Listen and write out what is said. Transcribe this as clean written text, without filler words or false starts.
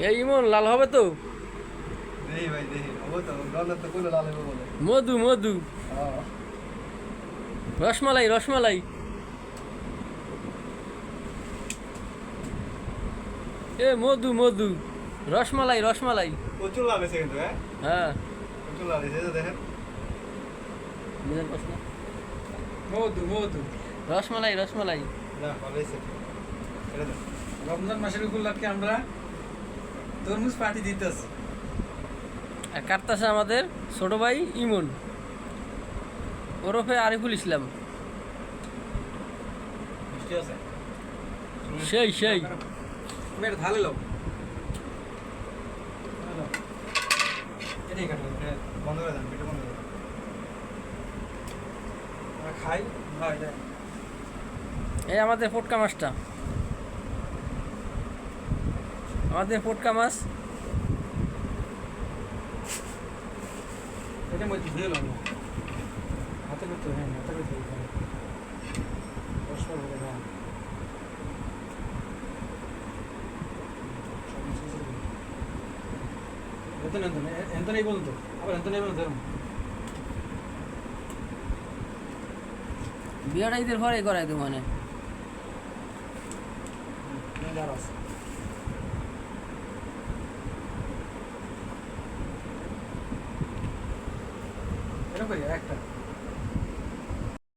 এই ইমন লাল হবে তো? দেখি ভাই দেখি, হবে তো, গন্ধ তো কোনো লাল হবে বলে। মধু মধু, হ্যাঁ। রসমালাই রসমালাই। এ মধু মধু, রসমালাই রসমালাই। প্রচুর লাল হয়েছে কিন্তু, হ্যাঁ হ্যাঁ প্রচুর লাল হয়েছে, এই যে দেখেন। বুঝলেন প্রশ্ন? মধু মধু। রসমালাই রসমালাই। না ভালো হয়েছে, এটা দেন। রমজান মাসের উপলক্ষে আমরা তরমুজ পার্টি দিতেছি। আর কাটতাছে আমাদের ছোট ভাই ইমন, ওরফে আরিফুল ইসলাম। মিষ্টি আছে? সেই সেই। তুমি এটা ঢালে লো। এটাই কাটবে। হ্যাঁ, বন্ধ করে দেন, ভিডিও বন্ধ করে দেন। আমরা খাই। ভাই এটা এই আমাদের ফটকা মাছটা, আমাদের ফটকা মাছ। এটা মধ্যে ধুয়ে লো। হাতে করতে, হ্যাঁ হাতে করতে। রসমালাই বলে না। ఎంత নেই বলুন তো, আবার ఎంత নেই বলুন ধরুন। বিয়েটা ঈদের পরে করাই দেবো মানে। এরকম একটা